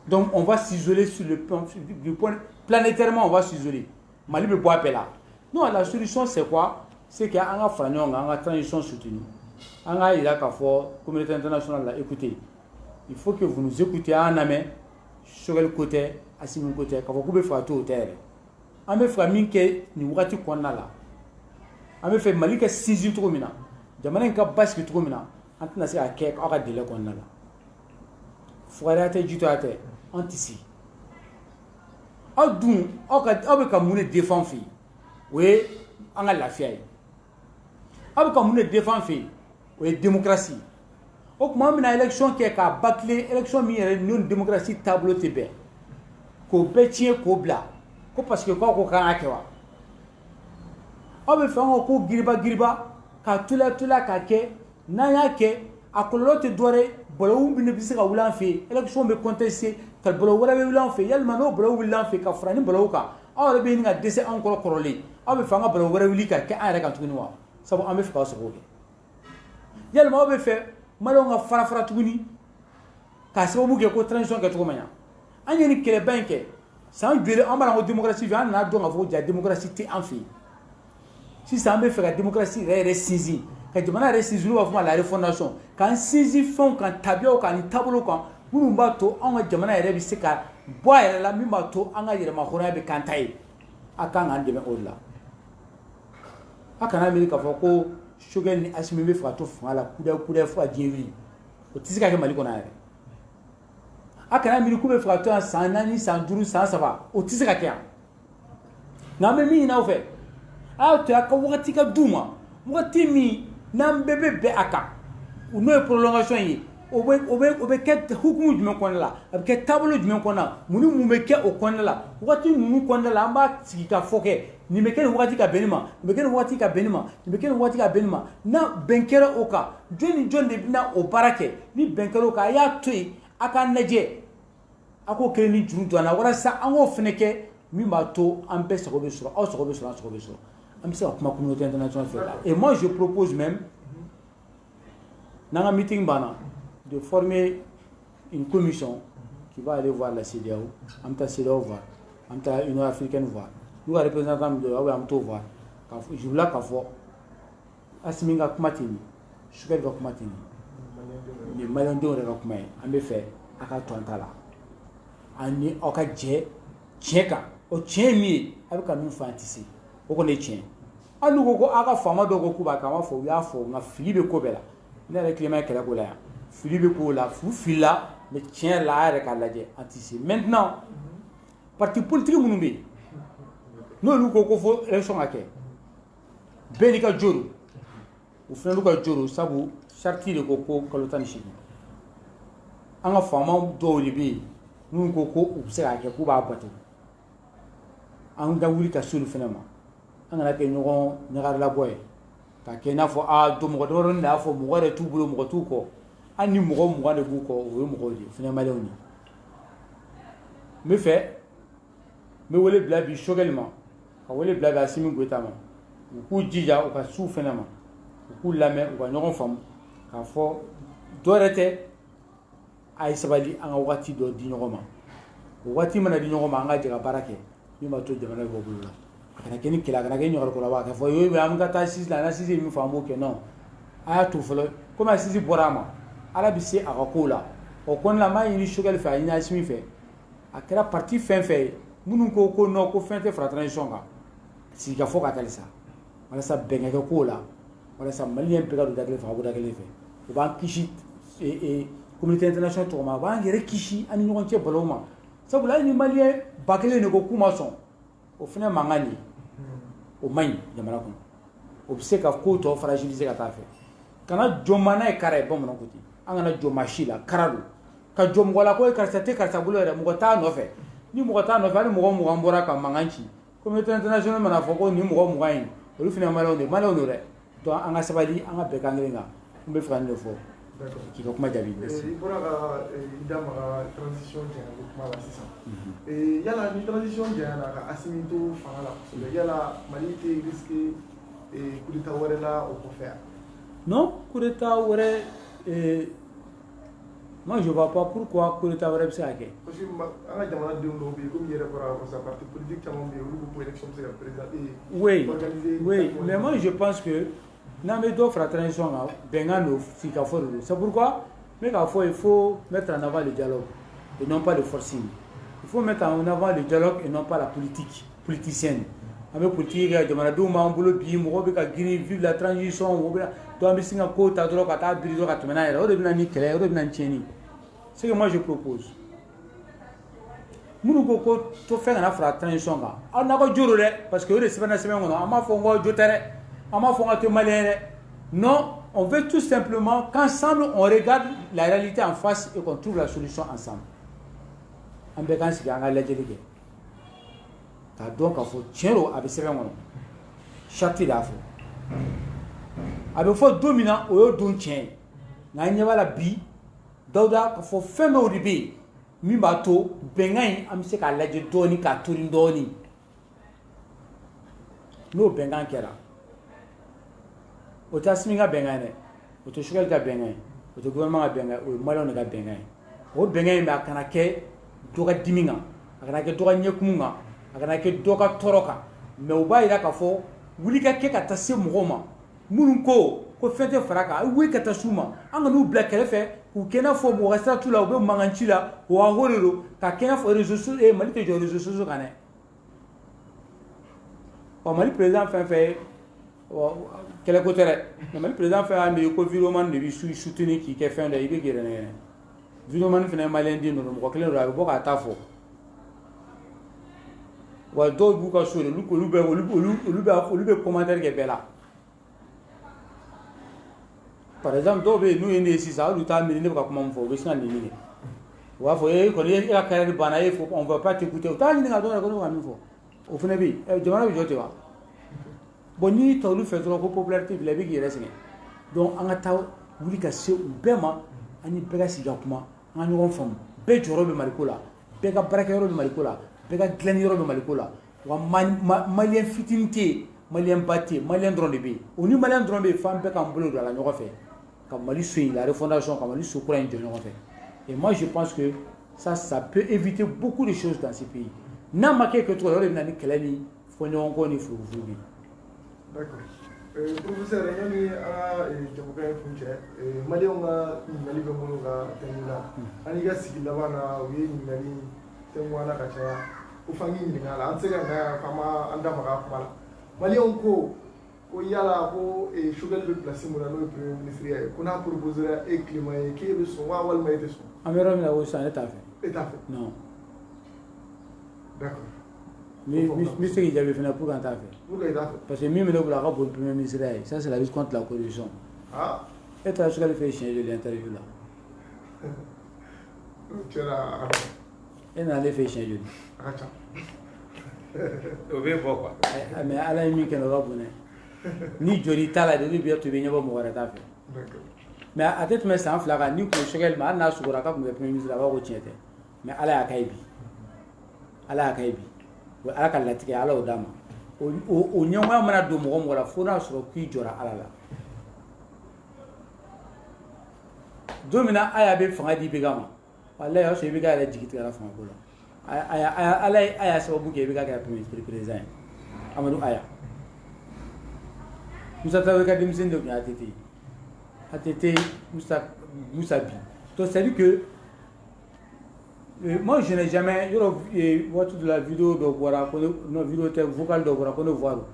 Speaker 2: Donc, on va s'isoler sur le plan, du point planétairement, on va s'isoler. Mali ne peut pas appeler là. Non, la solution, c'est quoi? C'est qu'il y a une transition soutenue. Il y a la communauté internationale là, écoutez, il faut que vous nous écoutez en amont, sur le côté, à ce côté, quand vous pouvez faire tout au terre. On me fait minke ni wati konna la. On me fait malika sizi trop mina. Jamana nka baski trop mina. Antna se akek aka dele konna la. Fuarate jito ate antisi. Adun aka ka mune défend fi. Oui, anga la fiay. Aka mune défend fi. Oui, démocratie. Au moment où l'élection qui est à bâcler, l'élection mi une démocratie tableau tebe. Ko betien ko bla. Ko parce que quoi ko kana kewa. Obe fa ko giriba ka tula ka ke na ya ke akolo te dore bolo bi ne bisika wulan fe élection be contester ka bolo wala be wulan fe yalma no bolo wulan fe ka frani bolo ka awre be ni ga dese encore korole obe fa nga bolo wala wuli ka ke an reka tuguni wa sabo ambe fa so ko yalma obe fe malo nga fara tuguni ka sababu ke ko transition ke tugumanya anyeni kele banke sans durer en la démocratie vient na donc avoir la démocratie en fait si ça me fait la démocratie resizi quand demanda resizi nous va la refondation quand saisie fond quand tabio quand tableau quand nous mbato on va jamana ere bisika boy la mi mbato anga yere ma khona be kantai akanga ndeme ola akana mi ka foko shogen ni asimi be fa to fala kuda fa diewi o tisika ke maliko na ere akana mi ku be fa to 100 112 107 o tisika ke na me mi na ofe a to aka wakati ka duma wakati mi na mbebe be aka o no prolongation yi obe ke hukumu jume konna la ke tableau jume konna muni mu be ke o konna la wakati mu konna la amba sika foke ni me ke wakati ka benima ni me ke wakati ka benima ni me ke wakati ka benima na benkere oka joni jonde na o barake ni benkere oka ya toyi aka naje ako kele ni juru to na wala sa ango feneke mi ba to ampe sokobe sura o sokobe sura am sa kuma communauté internationale fait là et moi je propose même dans un meeting bana de former une commission qui va aller voir la CEDEAO amta CEDEAO voir amta Union africaine voir nous représentants de la amto voir je voulais ka fo asminga kumatini sugar ga kumatini ni malando re ga kumai ambe fait aka tontala ani oka je cheka o chemi abika nu fantisi o ko ne chen anu ko aka fama do ko kuba kama fo ya fo na filibe ko bela ne re climat kala ko la filibe ko la fu fila le chen la re ka laje antisi maintenant parti politique munumbe no lu ko fo élection ake benika joro o fena lu ka joro sabu charti de ko kalotani shi anga fama do libi nous ko se ake ku ba bato an da wuli ka sulu fena ma an na ke nyogon nyagar la boy ka ke na fo a do mo do ron da fo mo gore tu bulo mo tu ko an ni mo de bu ko o mo di fena ma lewni me fait me wole bla bi shogelma ka wole bla ba simi gotama ku jija o ka su fena ma ku lame o ka nyogon fam ka fo dorete ay sabali an wati do di nyogoma wati mana di nyogoma anga jega barake ni ma to jamana bo bulu kana keni kila kana ke nyogor ko la wa ka fo yo am ga ta sis la na sis mi fambo ke non aya to folo comme sis borama ala bi se akakola o kon la ma yini shogal fa ina simi fe akira parti fin fe munu ko no ko fin te fra transition ga si ga fo ka talisa wala sa benga ko la wala sa malien pe ga do dagle fa bo dagle fe o ba kishi e communauté internationale to ma ba ngere kishi ani nyon che boloma sabu la ni malien bakele ne ko kuma son o fina mangani o mani jamana ko o bise ka ko to fragiliser ka ta fe kana jomana e kare bom no kuti angana jomashila karadu ka jom wala ko e karsa te karsa bulo re mo ta no fe ni mo ta no fe ni mo mbora ka manganchi communauté internationale mana fo ko ni mo ngayin o fina malo ne re to anga sabali anga be kangenga mbe frane fo k'i ka kuma jaabi.
Speaker 3: I bɔra ka i da maga transition jɛɲako kuma la sisan yala ni transition jɛɲana ka Assimi to fanga la kosɛbɛ yala Mali tɛ risque coup d'état wɛrɛ la o kɔfɛ yan.
Speaker 2: Non, coup d'état wɛrɛ moi je vois pas pourquoi coup d'état wɛrɛ bɛ se ka kɛ.
Speaker 3: Parce que an ka jamanadenw dɔw bɛ yen komi i yɛrɛ bɔra parce que parti politique caman bɛ yen olu ko élection bɛ se ka
Speaker 2: oui, oui, mais moi je pense que n'an bɛ dɔ fara transition kan bɛnkan don sigikafɔ de don. C'est pourquoi mais k'a fɔ il faut mettre en avant le dialogue et non pas le forcing. Il faut mettre en avant le dialogue et non pas la politique politicienne. An bɛ politique kɛ jamanadenw b'an bolo bi mɔgɔw bɛ ka girin vive la transition mɔgɔw bɛ donc an bɛ sin ka ko ta dɔrɔn ka taa biri dɔrɔn ka tɛmɛ n'a yɛrɛ o de bɛ na ni kɛlɛ o de bɛ na ni tiɲɛni. Ce que moi je propose. Minnu ko ko to fɛn kana fara transition kan aw n'a ka jo don dɛ parce que o de sɛbɛnna sɛbɛn kɔnɔ an b'a fɔ n ko jo tɛ dɛ an b'a fɔ n ka to maliyɛn dɛ non on veut tout simplement qu'ensemble on regarde la réalité en face et qu'on trouve la solution ensemble an bɛɛ k'an sigi an ka lajɛli kɛ k'a dɔn k'a fɔ tiɲɛ don a bɛ sɛbɛn kɔnɔ charte de y'a fɔ a bɛ fɔ don min na o y'o don tiɲɛ ye nka an ɲɛ b'a la bi Dawuda k'a fɔ fɛn dɔw de bɛ yen min b'a to bɛnkan in an bɛ se k'a lajɛ dɔɔni k'a torin dɔɔni n'o bɛnkan kɛra o tɛ Assimi ka bɛnkan ye dɛ o tɛ Choguel ka bɛnkan ye o tɛ gouvernement ka bɛnkan ye o ye maliyɛnw de ka bɛnkan ye o bɛnkan in bɛ a kana kɛ dɔ ka dimi kan a kana kɛ dɔ ka ɲɛkumu kan a kana kɛ dɔ ka tɔɔrɔ kan mais o b'a jira k'a fɔ wuli ka kɛ ka taa se mɔgɔw ma minnu ko fɛn tɛ fara kan a wuli ka taa s'u ma an ka n'u bila kɛrɛfɛ k'u kɛ i n'a fɔ mɔgɔ ka sira t'u la u bɛ mankan ci la o hawo de don ka kɛ i n'a fɔ réseaux sociaux Mali tɛ jɔ réseaux sociaux kan dɛ Mali président fɛn fɛn kɛlɛko tɛ dɛ mais Mali président fɛn fɛn bɛ ko vidéoman de bɛ soutenir k'i kɛ fɛn dɔ i bɛ k'i yɛrɛ nɛgɛn vidéoman fɛnɛ ye maliyɛn den ninnu mɔgɔ kelen don a bɛ bɔ k'a ta fɔ wa dɔw b'u ka so de olu bɛ commentaire kɛ bɛɛ la. Par exemple dɔw bɛ yen n'u ye ne ye sisan olu t'a miiri ne bɛ ka kuma min fɔ u bɛ sin ka nɛni kɛ u b'a fɔ kɔni e ka carrière banna e on va pas t'écouter u t'a ɲini ka dɔn yɛrɛ ko ne bɛ ka min fɔ o fana bɛ yen jamana bɛ jɔ ten wa bon n'i ta olu fɛ dɔrɔn ko popularité bila i bɛ k'i yɛrɛ sɛgɛn donc an ka taa wuli ka se u bɛɛ ma an ni bɛɛ ka sigi ka kuma an ka ɲɔgɔn faamu bɛɛ jɔyɔrɔ bɛ Maliko la bɛɛ ka baarakɛyɔrɔ bɛ Maliko la bɛɛ ka dilanniyɔrɔ bɛ Maliko la wa maliyɛn fitinin tɛ yen maliyɛn ba tɛ yen maliyɛn dɔrɔn de bɛ yen o ni maliyɛn dɔrɔn bɛ yen f'an bɛɛ k'an bolo don a la ɲɔgɔn fɛ ka Mali so in la refondation ka Mali so kura in jɔ ɲɔgɔn fɛ et moi je pense que ça peut éviter beaucoup de choses dans ce pays n'a ma kɛ kɛcogo la o de bɛ na ni kɛlɛ ni fɔɲɔgɔnkɔ ni furufuru bɛ yen.
Speaker 3: D'accord professeur yanni an ka jamukan in kun cɛ maliyɛnw ka ɲininkali bɛ minnu ka thème la an y'i ka sigi laban na u ye ɲininkali thème na ka caya ko f'an k'i ɲininka a la an tɛ se ka na yan k'an ma an da maga a kuma la maliyɛnw ko yala ko Choguel bɛ place min na n'o ye premier ministre ye ko n'a proposera e Clément ye k'e bɛ sɔn wa walima e tɛ sɔn.
Speaker 2: An bɛ yɔrɔ min na o sisan ne t'a fɛ.
Speaker 3: E t'a fɛ.
Speaker 2: Non.
Speaker 3: D'accord.
Speaker 2: n bɛ se k'i jaabi fana pour que an t'a fɛ.
Speaker 3: Pourquoi i t'a fɛ.
Speaker 2: Parce que min bɛ ne bolo a ka bon premier ministre ye ça c'est la lutte contre la corruption.
Speaker 3: Ah.
Speaker 2: E taara Choguel fɛ siɲɛ joli interview la.
Speaker 3: Tiɲɛna a ka ca.
Speaker 2: E nana ale fɛ siɲɛ joli.
Speaker 3: A ka ca.
Speaker 1: O bɛ bɔ quoi.
Speaker 2: Mais Ala ye min kɛ o ka bon dɛ. Ni joli t'a la de ni bɛ to i bɛ ɲɛbɔ mɔgɔ wɛrɛ t'a fɛ. Mais a tɛ tɛmɛ san 2 kan ni kun Choguel ma hali n'a sugora k'a tun bɛ premier ministre a b'a ko tiɲɛ tɛ mais Ala y'a k'a ye bi Ala y'a k'a ye bi o Ala ka latigɛ Ala y'o d'a ma o ɲɛmɔgɔya mana don mɔgɔ mɔgɔ la fo n'a sɔrɔ k'i jɔra Ala la don min na a bɛ fanga di Ibeka ma walahi o y'a sɔrɔ Ibeka yɛrɛ jigi tigɛra fangako la Ala y'a sababu kɛ Ibeka kɛra président ye Amadou Aya Musa Tarawele ka denmisɛnnin de tun ye ATT Moussa Bi. Donc c'est à dire que moi je n'ai jamais voici de la vidéo de voir non vidéo vocale de voir qu'on voit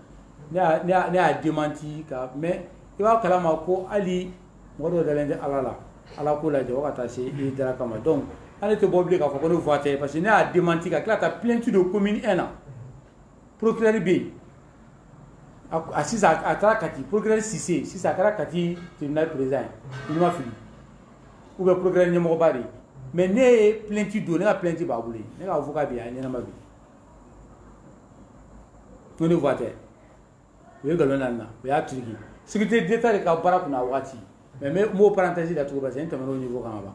Speaker 2: ne a démenti mais il va kalama ko ali mɔgɔ dɔ dalen tɛ Ala la Ala ko lajɛ o ka taa se i dara kama donc ale tɛ bɔ bilen k'a fɔ ko ne voix tɛ parce que ne a démenti ka tila ka taa plainte de commune 1 na procureur bɛ yen a sisan a taara Kati procureur Cissé sisan a kɛra Kati tribunal président ye ma fili ou bien procureur ɲɛmɔgɔba de ye mais ne ye plainte don ne ka plainte b'a bolo ne ka avocat bɛ yen a ɲɛnama bɛ yen ko ne voix tɛ o ye nkalon na o y'a turiki sécurité d'état de ka baara kunna a waati mais mo parenthèse da tout parce que au niveau quand même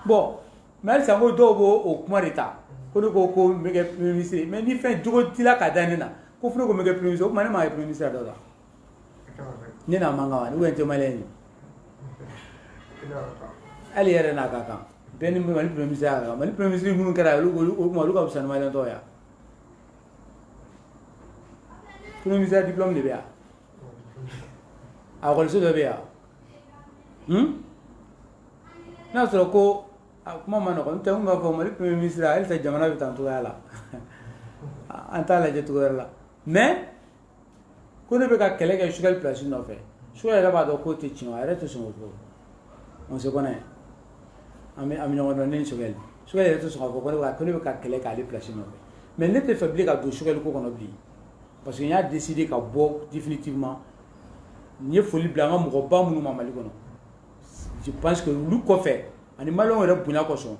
Speaker 2: bon mais ça mo do au kuma reta ko mega premier ministre mais ni fin jogo tila ka danena ko furo ko mega premier ministre ko mane ma premier ministre da da ni na manga wa ni wente maleni ali yere na kaka ben mi mali premier ministre mali premier ministre mun kara lu ka busan mali to ya premier ministre diplôme de bia a ko so de bia na so ko kuma mano ko tan ga fo mali premier ministre el ta jamana bi tan to yala anta la je to la mais ko ne be ka kele ga sugal place no fe sugal ba do ko te chino arrête son ko on se connaît ami no non sugal sugal to so ko ne be ka kele ka ali place no fe mais ne te faiblir ka do sugal ko kono bi parce que il a décidé ka bo définitivement ni foli blanga mo ba mu ma mali kono je pense que lu ko fait ani malon re bunya ko so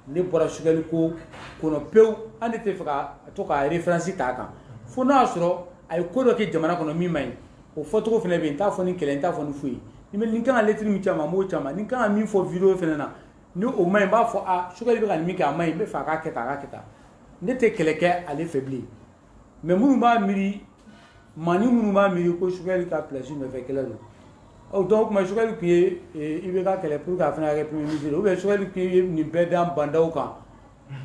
Speaker 2: ne bora sugali ko kono pew ande te faka to ka référence ta kan fo na soro ay ko do ke jamana kono mi mai o foto ko fene be ta fo ni kelen ta fo ni fui ni me linkan lettre mi chama mo chama ni kan mi fo video fene na ni o mai ba fo a sugali be kan mi ka mai be fa ka keta ne te keleke ale faibli mais munu ma miri mani munu ma miri ko sugali ka place ne fait kelelo donc ma sugali qui il veut ka kele pour ka fana ka premier ministre ou be sugali qui ni bedam bandaw kan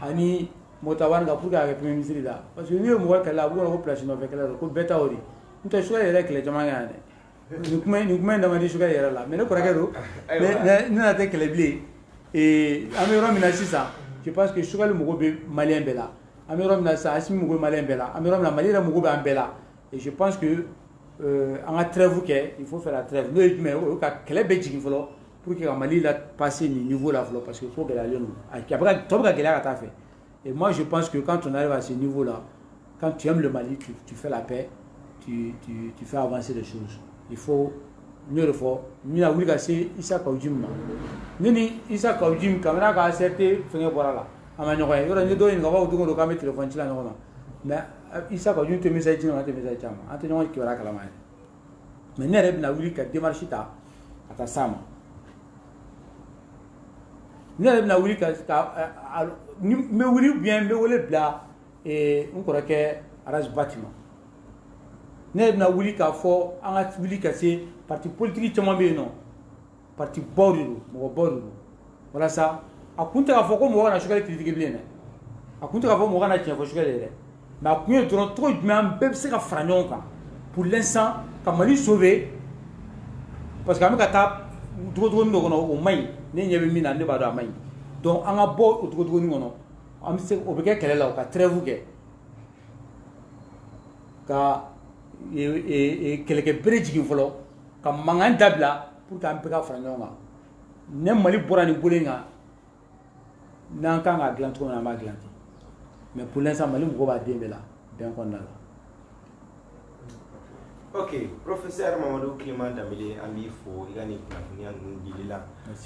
Speaker 2: ani motawan ga pour ka premier ministre da parce que ni mo ka la bu ko place ne fait kelelo ko beta ori nta sugali rek le jama ngane ni kuma ndama di sugali yara la mais ne ko rakero mais na te kele bli et amiro mina sisa je pense que sugali mo go be malien bela amiro mina sa asimi mo go malien bela amiro mina malira mo go be ambela et je pense que en a trêve il faut faire la trêve nous mais au cas quel est béjigi folo pour que Mali la passer niveau là folo parce qu'il faut que la lion après tout cas qu'elle a fait et moi je pense que quand on arrive à ce niveau là quand tu aimes le Mali tu fais la paix tu fais avancer les choses il faut mieux fois ni la wuli c'est Issa Kaujim ni Issa Kaujim caméra ka acerté fenga bora là ama nyoko yoro ni do ni ga ba utungo do ka mettre téléphone là non mais Issa Kaujim te message non te message chama ante nyoko ki wala kala mai mais ne rebe na wuli ka démarche ta ata sama ne rebe na wuli ka me wuli bien me wole bla et on croit que arrange bâtiment ne rebe na wuli ka fo anga wuli ka c'est parti politique chama be non parti bordu mo bordu voilà ça a kunta ka fo ko mo wana sugali critique bien a kunta ka fo mo wana tiens fo sugali re mais a kunye trop même be se ka franyon ka pour l'instant ka Mali sauver parce que am ka ta droit ndo kono o mai ne nyebe mina ne ba do mai donc anga bo o droit ni kono am se o be ke kelela ka trêve ke ka e keleke bridge folo ka mangan dabla pour ka mpeka franyon ka ne Mali borani bolenga nan kan ga glanto na ma glanti mais pour l'instant Mali mo ba dembe la bien qu'on a.
Speaker 1: Ok, professeur Mamadou Clément Dambélé ami fo igani kunafunia ndilila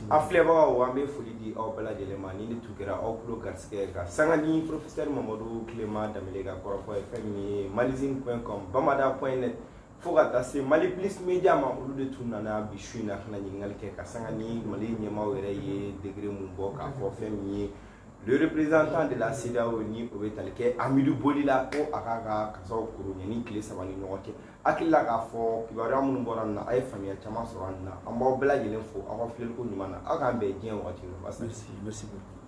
Speaker 1: afleba wa ambe fulidi au bala de lemani ni tukera au kulo garskega sangani professeur Mamadou Clément Dambélé ga korofo fm malizin.com bamada.net foga tase Mali plus media ma ulu de tunana bishuna na nyingal ke ka sangani Mali nyema were ye degré mun boka fo fm le représentant de la CEDEAO ni Obetalke Amidou Bolila ko akaga kaso kurunya ni kile sabali nyoke akilla ka fo kibara mun boran na ay famia chama soranna amba bela yelen fo awa fil ko nyumana aka be gen wati no
Speaker 2: merci beaucoup